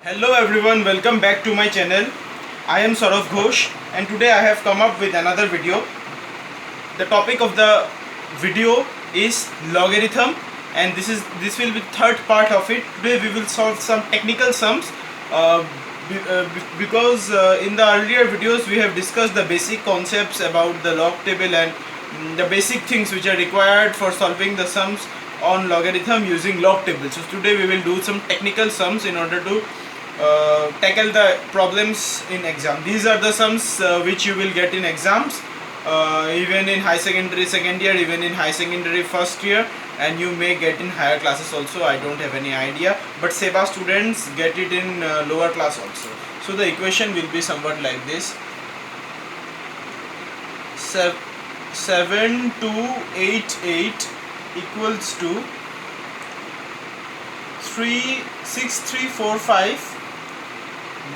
Hello everyone, welcome back to my channel. I am Saurav Ghosh and today I have come up with another video. The topic of the video is logarithm and this will be third part of it. Today we will solve some technical sums because in the earlier videos we have discussed the basic concepts about the log table and the basic things which are required for solving the sums on logarithm using log table. So today we will do some technical sums in order to tackle the problems in exam. These are the sums which you will get in exams, even in high secondary second year, even in high secondary first year, and you may get in higher classes also. I don't have any idea, but SEBA students get it in lower class also. So the equation will be somewhat like this: 7288 equals to 36345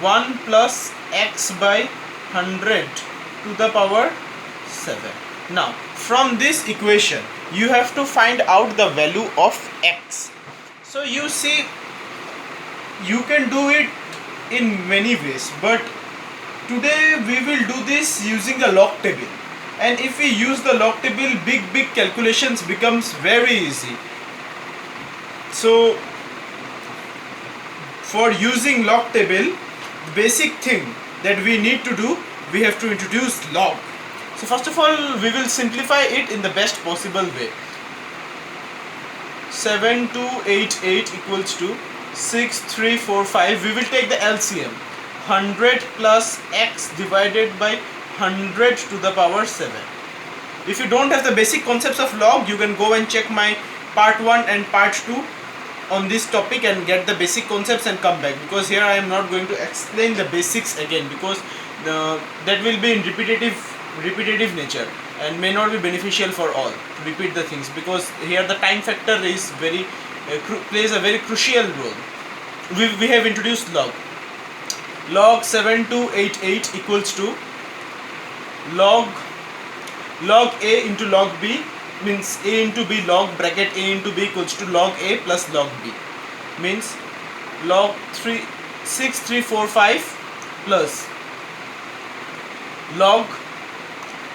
1 plus x by 100 to the power 7. Now from this equation you have to find out the value of x. So you see, you can do it in many ways, but today we will do this using a log table, and if we use the log table, big calculations becomes very easy. So for using log table, basic thing that we need to do, we have to introduce log. So first of all we will simplify it in the best possible way. 7288 equals to 6345. We will take the LCM. 100 plus x divided by 100 to the power 7. If you don't have the basic concepts of log, you can go and check my part 1 and part 2 on this topic and get the basic concepts and come back, because here I am not going to explain the basics again, because that will be in repetitive nature and may not be beneficial for all to repeat the things, because here the time factor is plays a very crucial role. We have introduced log. Log 7288 equals to log a into log b, means a into b, log bracket a into b equals to log a plus log b, means log 6345 plus log,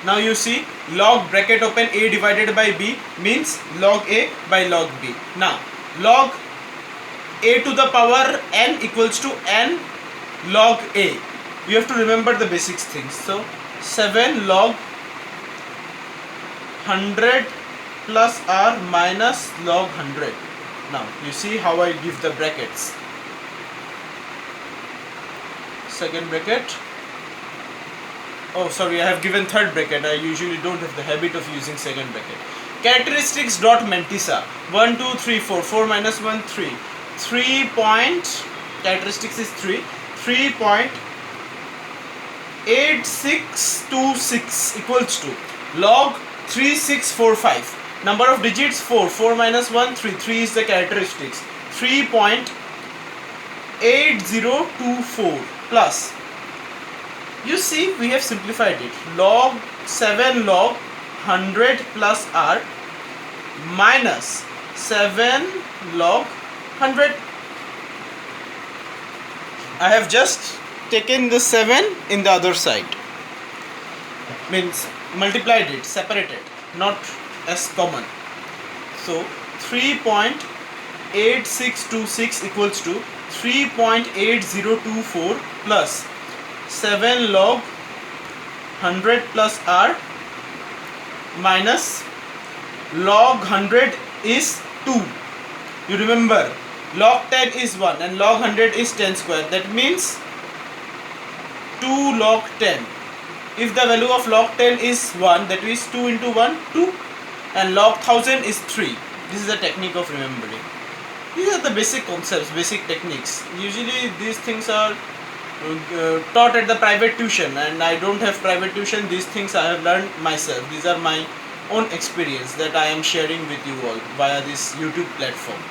now you see log bracket open a divided by b means log a by log b. Now log a to the power n equals to n log a. You have to remember the basics things. So 7 log 100 plus r minus log 100. Now you see how I give the brackets. Second bracket. Oh sorry, I have given third bracket. I usually don't have the habit of using second bracket. Characteristics dot mantissa. 1 2 3 4. 4 minus 1 3. 3 point, characteristics is 3. 3.8626 equals to log 3645. Number of digits 4. 4 minus 1 3. 3 is the characteristics. 3.8024 plus, you see we have simplified it, log 7 log 100 plus r minus 7 log 100. I have just taken the 7 in the other side, means multiplied it, separated, not as common. So 3.8626 equals to 3.8024 plus 7 log 100 plus r minus log 100 is 2. You remember log 10 is 1 and log 100 is 10 square. That means 2 log 10. If the value of log 10 is 1, that is 2 into 1, 2, and log 1000 is 3. This is the technique of remembering. These are the basic concepts, basic techniques. Usually these things are taught at the private tuition, and I don't have private tuition. These things I have learned myself. These are my own experience that I am sharing with you all via this YouTube platform.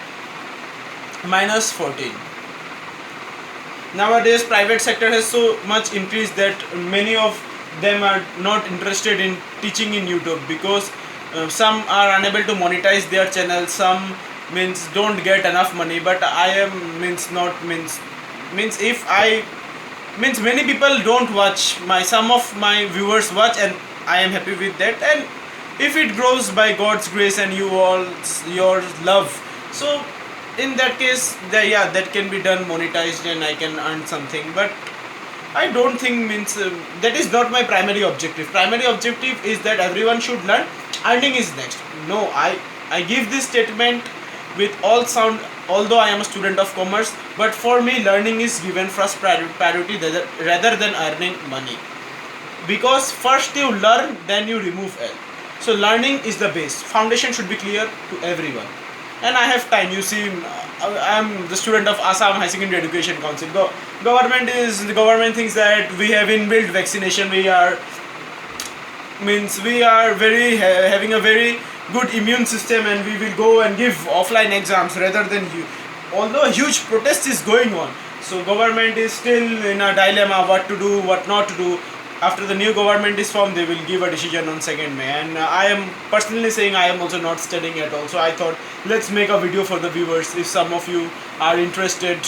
Minus 14. Nowadays private sector has so much increased that many of them are not interested in teaching in YouTube, because some are unable to monetize their channel, some means don't get enough money, but I am means if I means many people don't watch my, some of my viewers watch, and I am happy with that. And if it grows by God's grace and you all your love, so in that case, yeah, that can be done monetized and I can earn something. But I don't think means that is not my primary objective. Primary objective is that everyone should learn. Earning is next. No, I give this statement with all sound. Although I am a student of commerce, but for me, learning is given first priority rather than earning money. Because first you learn, then you remove L. So learning is the base. Foundation should be clear to everyone. And I have time. You see, I am the student of Assam High Secondary Education Council. The government thinks that we have inbuilt vaccination. We are very having a very good immune system, and we will go and give offline exams rather than you. Although a huge protest is going on, so government is still in a dilemma what to do, what not to do. After the new government is formed, they will give a decision on 2nd May. And I am personally saying I am also not studying at all. So I thought let's make a video for the viewers. If some of you are interested,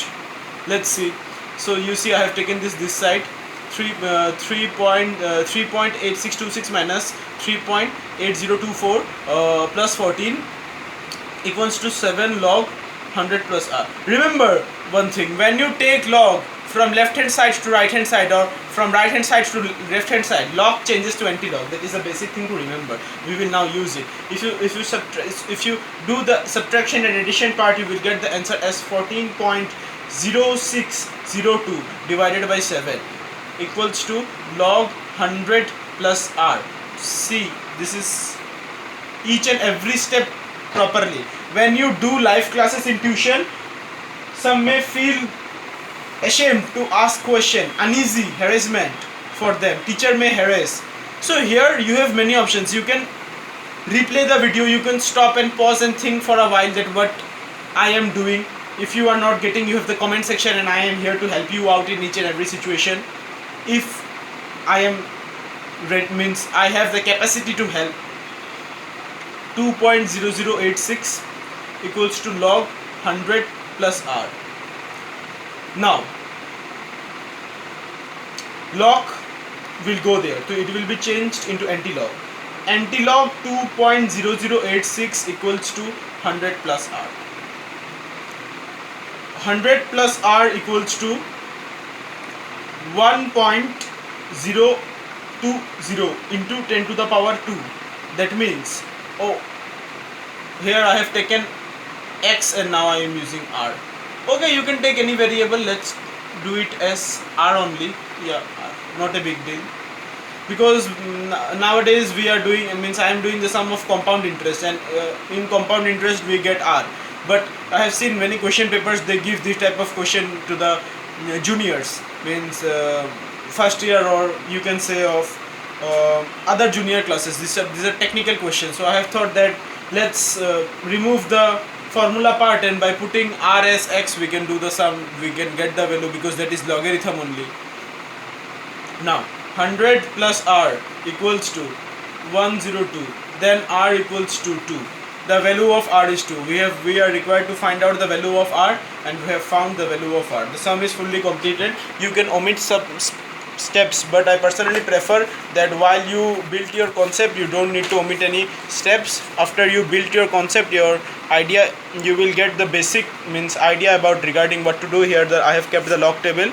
let's see. So you see, I have taken this side. 3.8626 minus 3.8024 plus 14 equals to 7 log 100 plus r. Remember one thing, when you take log from left hand side to right hand side, or from right hand side to left hand side, log changes to anti-log. That is a basic thing to remember. We will now use it. If you do the subtraction and addition part, you will get the answer as 14.0602 divided by 7 equals to log 100 plus r. See, this is each and every step properly. When you do live classes in tuition, some may feel ashamed to ask question, uneasy, harassment for them. Teacher may harass. So here you have many options. You can replay the video, you can stop and pause and think for a while that what I am doing. If you are not getting, you have the comment section, and I am here to help you out in each and every situation. If I am means I have the capacity to help. 2.0086 equals to log 100 plus r. Now log will go there, so it will be changed into anti-log. Anti-log 2.0086 equals to 100 plus r. 100 plus r equals to 1.020 into 10 to the power 2. That means, here I have taken x and now I am using r. Okay, you can take any variable. Let's do it as r only. Yeah, not a big deal. Because nowadays we are doing, I am doing the sum of compound interest, and in compound interest we get r. But I have seen many question papers, they give this type of question to the juniors, first year, or you can say of other junior classes. These are technical questions. So I have thought that let's remove the formula part, and by putting r as x we can do the sum, we can get the value, because that is logarithm only. Now 100 plus r equals to 102, then r equals to 2. The value of r is 2. We are required to find out the value of r, and we have found the value of r. The sum is fully completed. You can omit some steps, but I personally prefer that while you build your concept, you don't need to omit any steps. After you build your concept, your idea, you will get the basic idea about regarding what to do. Here I have kept the log table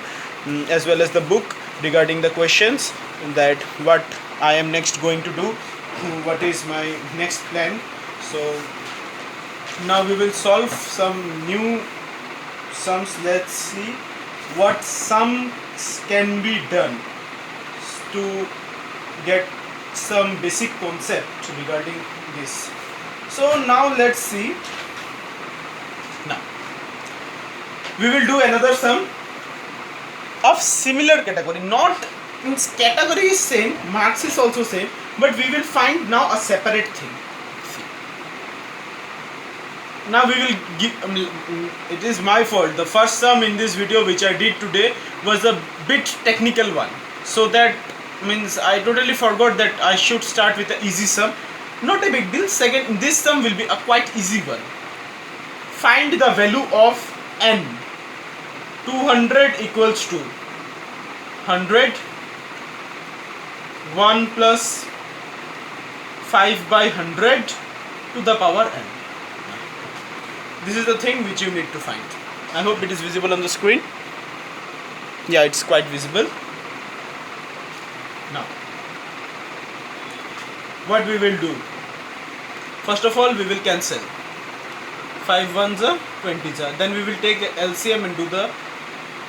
as well as the book regarding the questions, that what I am next going to do, what is my next plan. So now we will solve some new sums. Let's see what sums can be done to get some basic concept regarding this. So now let's see. Now we will do another sum of similar category. Not means category is same, marks is also same, but we will find now a separate thing. Now we will give, it is my fault, the first sum in this video which I did today was a bit technical one, so that I totally forgot that I should start with the easy sum. Not a big deal. Second, this sum will be a quite easy one. Find the value of n 200 equals to 100, 1 plus 5 by 100 to the power n. This is the thing which you need to find. I hope it is visible on the screen. Yeah, it's quite visible. Now, what we will do? First of all, we will cancel 5 ones are 20s are. Then we will take LCM and do the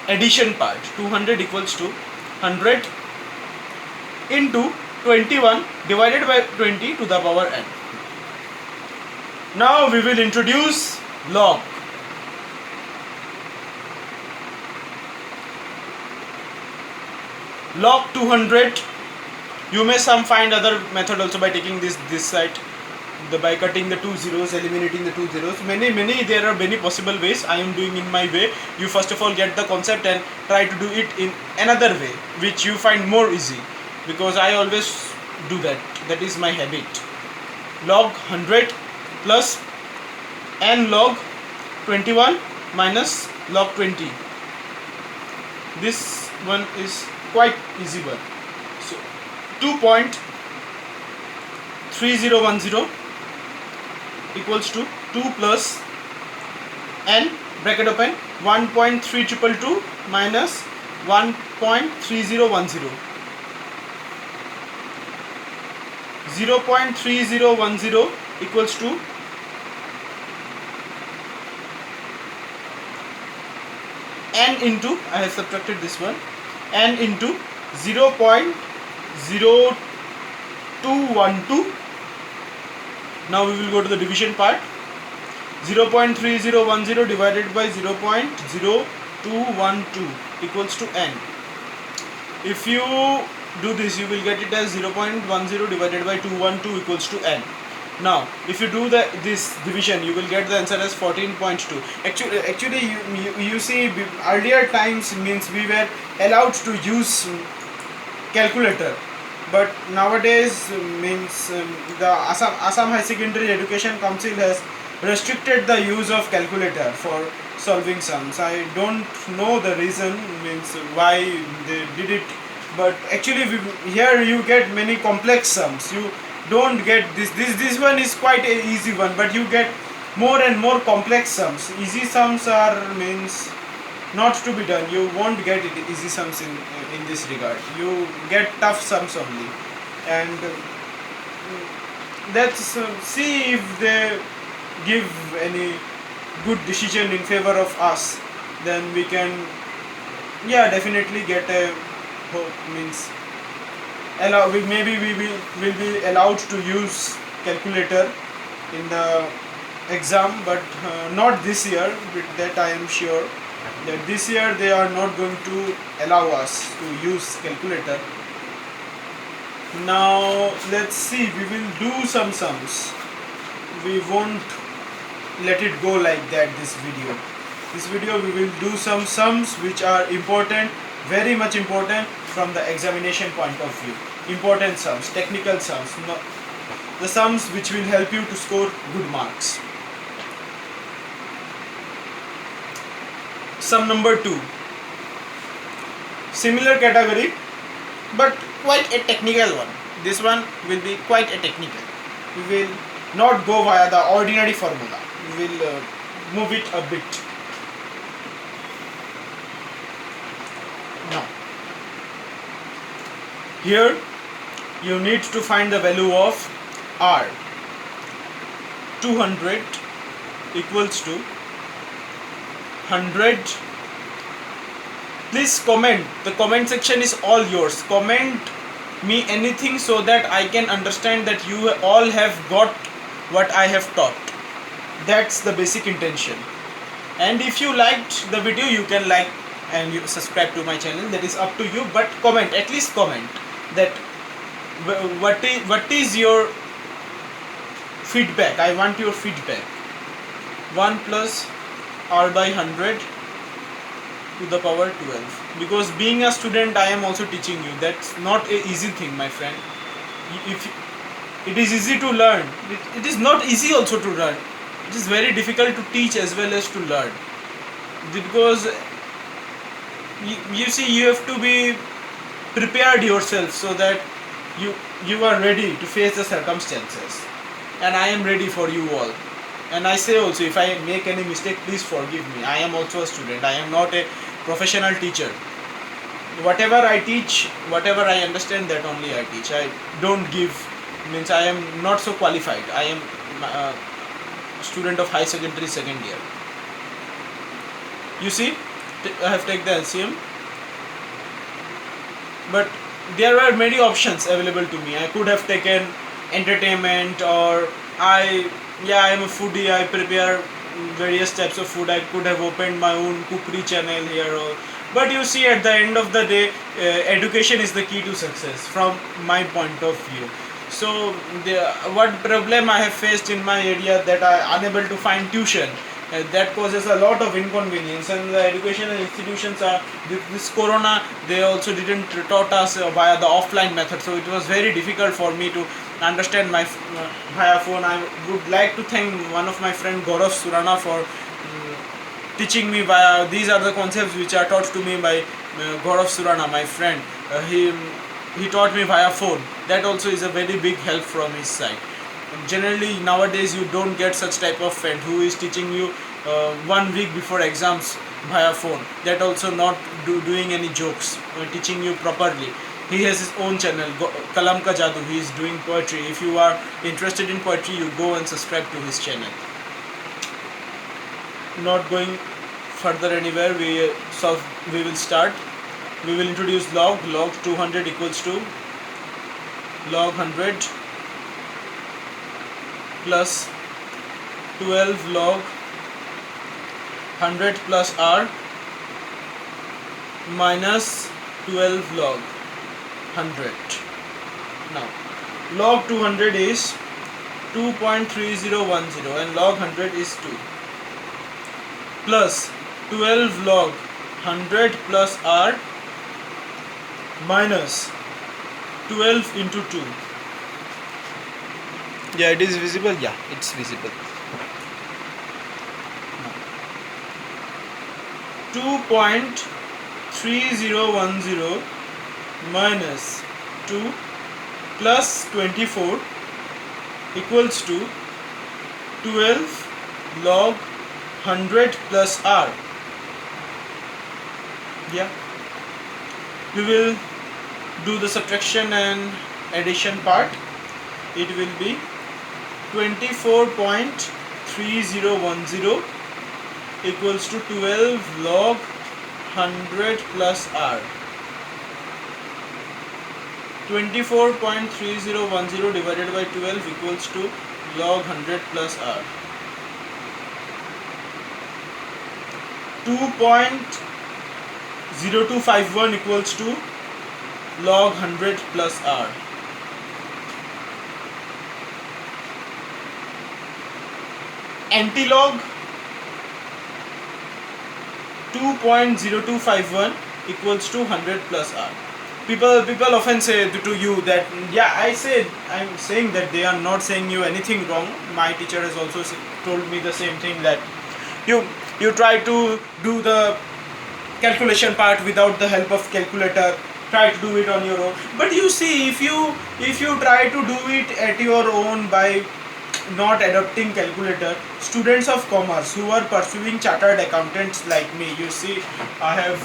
addition part. 200 equals to 100 into 21 divided by 20 to the power n. Now we will introduce log. Log 200. You may some find other method also by taking this side, by cutting the two zeros, eliminating the two zeros. There are many possible ways. I am doing in my way. You first of all get the concept and try to do it in another way which you find more easy, because I always do that. That is my habit. Log 100 plus n log 21 minus log 20. This one is quite easy one. So 2.3010 equals to 2 plus n bracket open 1.3222 minus 1.3010. 0.3010 equals to n into, I have subtracted this one, n into 0.0212. Now we will go to the division part. 0.3010 divided by 0.0212 equals to n. If you do this, you will get it as 0.10 divided by 212 equals to n. Now if you do this division, you will get the answer as 14.2. Actually you see, earlier times means we were allowed to use calculator, but nowadays means the Assam High Secondary Education Council has restricted the use of calculator for solving sums. I don't know the reason, means why they did it, but actually here you get many complex sums. You don't get this one is quite a easy one, but you get more and more complex sums. Easy sums are means not to be done. You won't get it easy sums in this regard. You get tough sums only, and let's see if they give any good decision in favor of us. Then we can, yeah, definitely get a means maybe we will be allowed to use calculator in the exam, but not this year. With that I am sure that this year they are not going to allow us to use calculator. Now let's see, we will do some sums. We won't let it go like that. This video we will do some sums which are important, very much important from the examination point of view. Important sums, technical sums, the sums which will help you to score good marks. Sum number 2, similar category but quite a technical one. This one will be quite a technical. We will not go via the ordinary formula. We will move it a bit. Now here you need to find the value of R. 200 equals to 100. Please comment. The comment section is all yours. Comment me anything so that I can understand that you all have got what I have taught. That's the basic intention. And if you liked the video, you can like and you subscribe to my channel. That is up to you, but comment, at least comment that what is your feedback. I want your feedback. 1 plus R by 100 to the power 12. Because being a student, I am also teaching you. That's not a easy thing, my friend. If it is easy to learn, it is not easy also to learn. It is very difficult to teach as well as to learn, because you see, you have to be prepared yourself so that you are ready to face the circumstances, and I am ready for you all. And I say also, if I make any mistake, please forgive me. I am also a student, I am not a professional teacher. Whatever I teach, whatever I understand, that only I teach. I don't give, means I am not so qualified. I am a student of high secondary second year. You see, I have taken the LCM, but there were many options available to me. I could have taken entertainment, or I am a foodie, I prepare various types of food. I could have opened my own cookery channel here, or but you see, at the end of the day, education is the key to success from my point of view. So what problem I have faced in my area, that I unable to find tuition, that causes a lot of inconvenience. And the educational institutions are, this corona, they also didn't taught us via the offline method, so it was very difficult for me to understand my via phone. I would like to thank one of my friend Gaurav Surana for teaching me via, these are the concepts which are taught to me by Gaurav Surana, my friend. He taught me via phone. That also is a very big help from his side. Generally nowadays you don't get such type of friend who is teaching you 1 week before exams via phone. That also not doing any jokes, teaching you properly. He has his own channel, Kalam Ka Jadoo. He is doing poetry. If you are interested in poetry, you go and subscribe to his channel. Not going further anywhere, we will start. We will introduce log 200 equals to log 100 plus 12 log 100 plus r minus 12 log 100. Now log 200 is 2.3010 and log 100 is 2, plus 12 log 100 plus r minus 12 into 2. Yeah, it is visible. Yeah, it's visible. 2.3010 minus 2 plus 24 equals to 12 log 100 plus r. Yeah, we will do the subtraction and addition part. It will be 24.3010 equals to 12 log 100 plus r. 24.3010 divided by 12 equals to log 100 plus r. 2.0251 equals to log 100 plus r. Antilog 2.0251 equals to 100 plus r. People often say to you that, yeah, I'm saying that they are not saying you anything wrong. My teacher has also told me the same thing, that you try to do the calculation part without the help of calculator. Try to do it on your own. But you see, if you try to do it at your own by not adopting calculator, students of commerce who are pursuing chartered accountants like me, you see, I have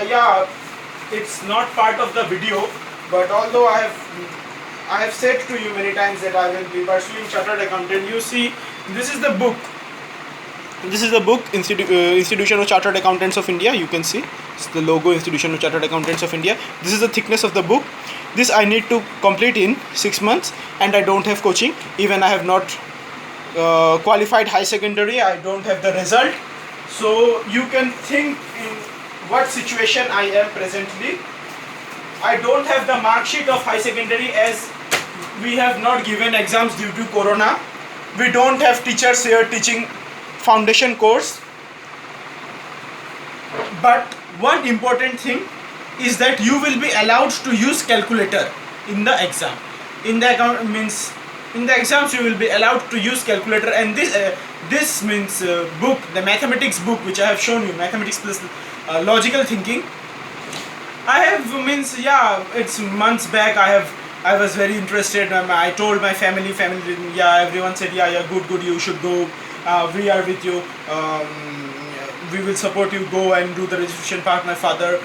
yeah, it's not part of the video, but although I have said to you many times that I will be pursuing chartered accountant. You see, this is the book. This is the book, Institution of Chartered Accountants of India. You can see it's the logo, Institution of Chartered Accountants of India. This is the thickness of the book. This I need to complete in 6 months, and I don't have coaching. Even I have not qualified high secondary. I don't have the result. So you can think in what situation I am presently. I don't have the mark sheet of high secondary, as we have not given exams due to corona. We don't have teachers here teaching foundation course. But one important thing is that you will be allowed to use calculator in the exam. In the account means In the exams you will be allowed to use calculator, and this means book, the mathematics book which I have shown you, mathematics plus logical thinking. I have means yeah, it's months back. I was very interested. I told my family, yeah, everyone said yeah, good, you should go. We are with you. We will support you. Go and do the registration part. My father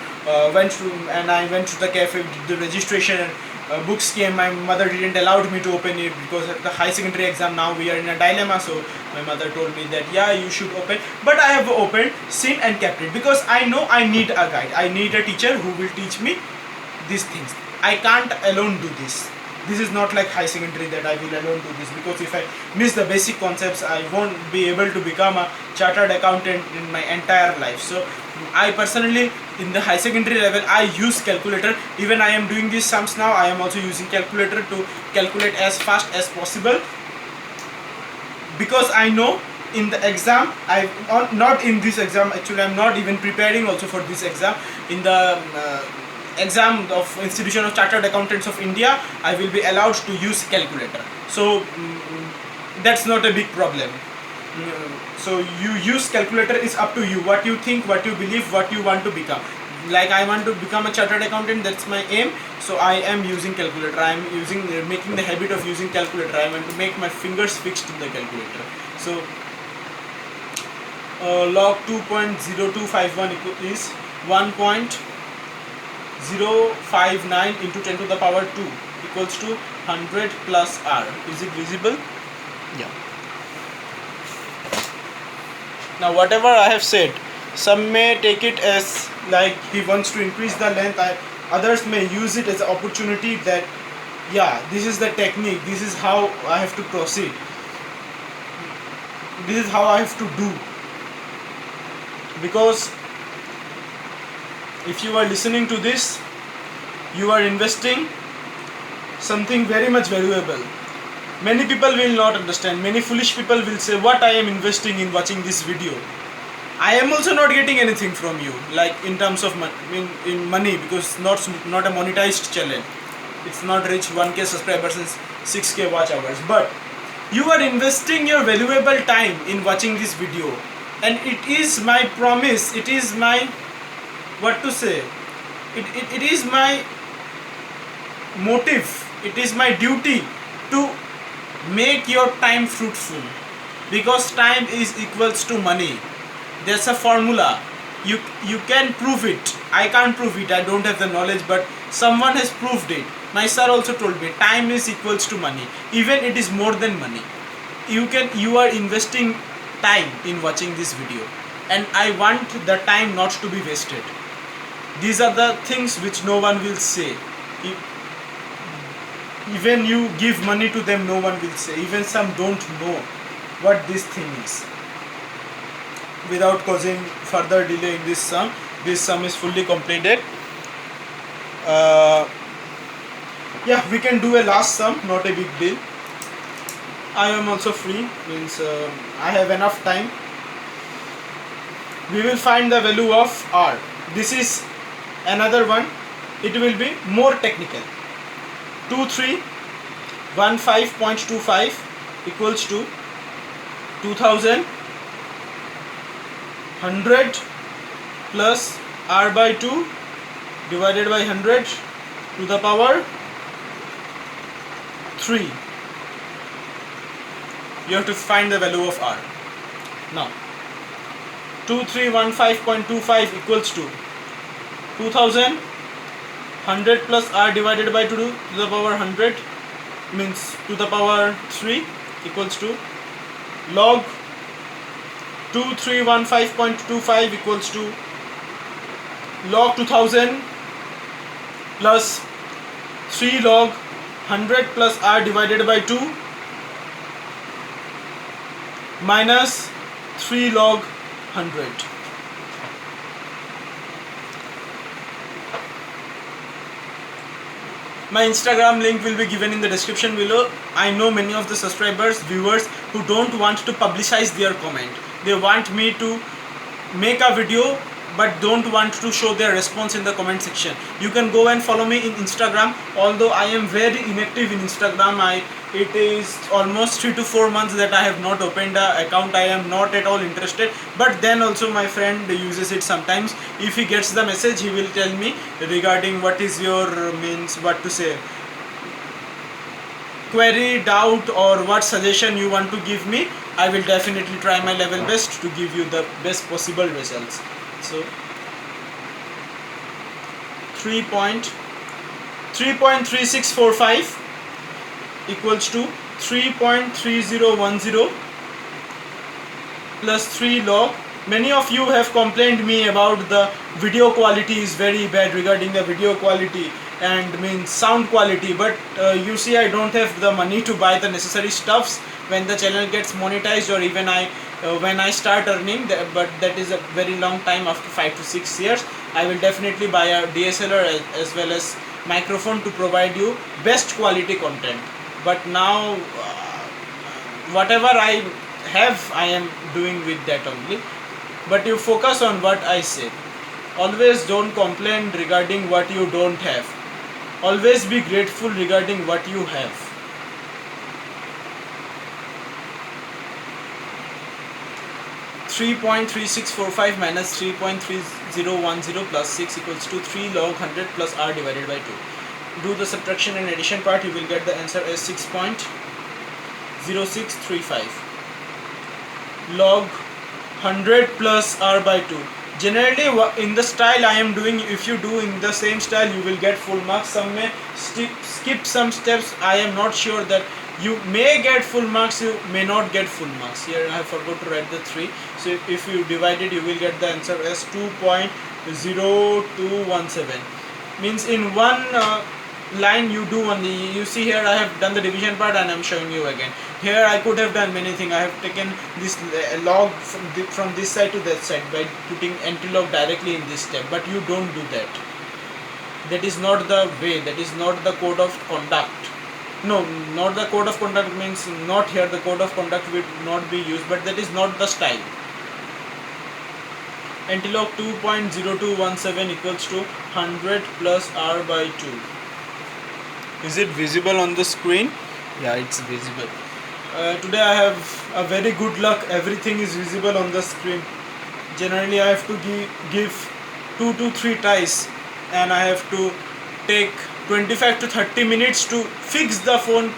went to, and I went to the cafe, did the registration. And, books came. My mother didn't allow me to open it because at the high secondary exam now we are in a dilemma. So my mother told me that yeah, you should open. But I have opened, seen and kept it because I know I need a guide. I need a teacher who will teach me these things. I can't alone do this. This is not like high secondary that I will alone do this, because if I miss the basic concepts I won't be able to become a chartered accountant in my entire life. So I personally, in the high secondary level, I use calculator. Even I am doing these sums now, I am also using calculator to calculate as fast as possible, because I know in the exam, I not in this exam actually, I am not even preparing also for this exam. In the exam of Institution of Chartered Accountants of India, I will be allowed to use calculator. So that's not a big problem. So you use calculator, is up to you, what you think, what you believe, what you want to become. Like I want to become a chartered accountant, that's my aim. So I am using calculator. I am making the habit of using calculator. I want to make my fingers fixed in the calculator. So log 2.0251 is 1.059 into 10 to the power 2 equals to 100 plus r. Is it visible? Yeah. Now whatever I have said, some may take it as like he wants to increase the length. Others may use it as an opportunity that yeah, this is the technique, this is how I have to proceed, this is how I have to do. Because if you are listening to this, you are investing something very much valuable. Many people will not understand. Many foolish people will say, what I am investing in watching this video. I am also not getting anything from you, like in terms of in money, because not a monetized channel. It's not reached 1k subscribers and 6k watch hours. But you are investing your valuable time in watching this video, and it is my promise. It is my what to say. It is my motive. It is my duty to make your time fruitful, because time is equals to money. There's a formula. You can prove it. I can't prove it. I don't have the knowledge, but someone has proved it. My sir also told me time is equals to money. Even it is more than money. You are investing time in watching this video, and I want the time not to be wasted. These are the things which no one will say. Even you give money to them, no one will say. Even some don't know what this thing is. Without causing further delay in this sum is fully completed. Yeah, we can do a last sum, not a big deal. I am also free, means I have enough time. We will find the value of r. This is another one. It will be more technical. 2315.25 equals to 2100 plus r by 2 divided by 100 to the power 3. You have to find the value of r. Now 2315.25 equals to 2100 plus r divided by 2 to the power 100 means to the power 3 equals to log 2315.25 equals to log 2000 plus 3 log 100 plus r divided by 2 minus 3 log 100. My Instagram link will be given in the description below. I know many of the subscribers, viewers who don't want to publicize their comment. They want me to make a video but don't want to show their response in the comment section. You can go and follow me in Instagram. Although I am very inactive in Instagram, it is almost 3 to 4 months that I have not opened an account. I am not at all interested, but then also my friend uses it sometimes. If he gets the message, he will tell me regarding what is your what to say, query, doubt, or what suggestion you want to give me. I will definitely try my level best to give you the best possible results. So 3.3645 equals to 3.3010 plus 3 log. Many of you have complained me about the video quality is very bad, regarding the video quality and sound quality, but you see, I don't have the money to buy the necessary stuffs when the channel gets monetized, or even when I start earning, but that is a very long time. After 5 to 6 years, I will definitely buy a DSLR as well as microphone to provide you best quality content. But now whatever I have, I am doing with that only. But you focus on what I say. Always don't complain regarding what you don't have. Always be grateful regarding what you have. (3.3645 minus 3.3010 plus 6 equals to 3 log 100 plus r divided by 2. Do the subtraction and addition part. You will get the answer as 6.0635 log 100 plus r by 2. Generally, in the style I am doing, if you do in the same style, you will get full marks. Some may skip some steps. I am not sure that you may get full marks, you may not get full marks. Here I have forgot to write the 3. So if you divide it, you will get the answer as 2.0217. Means in one line you do only. You see here I have done the division part and I am showing you again. Here I could have done many things. I have taken this log from this side to that side by putting anti-log directly in this step, but you don't do that. That is not the way. That is not the code of conduct. No, not the code of conduct, means not here. The code of conduct will not be used, but that is not the style. Anti-log 2.0217 equals to 100 plus r by 2. Is it visible on the screen? Yeah, it's visible. Today I have a very good luck. Everything is visible on the screen. Generally I have to give 2 to 3 tries, and I have to take 25 to 30 minutes to fix the phone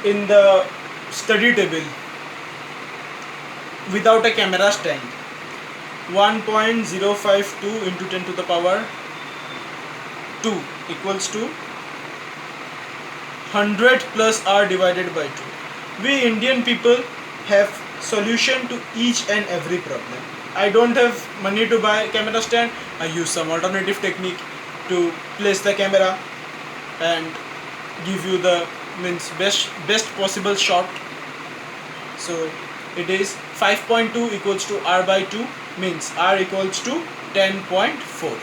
in the study table without a camera stand. 1.052 into 10 to the power 2 equals to 100 plus r divided by 2. We Indian people have solution to each and every problem. I don't have money to buy a camera stand. I use some alternative technique to place the camera and give you the best possible shot. So it is 5.2 equals to r by 2, means r equals to 10.4.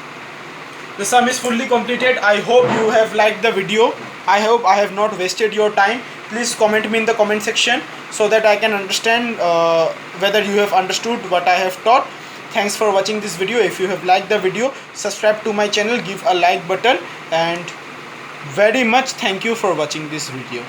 The sum is fully completed. I hope you have liked the video. I hope I have not wasted your time. Please comment me in the comment section so that I can understand whether you have understood what I have taught. Thanks for watching this video. If you have liked the video, subscribe to my channel, give a like button, and very much thank you for watching this video.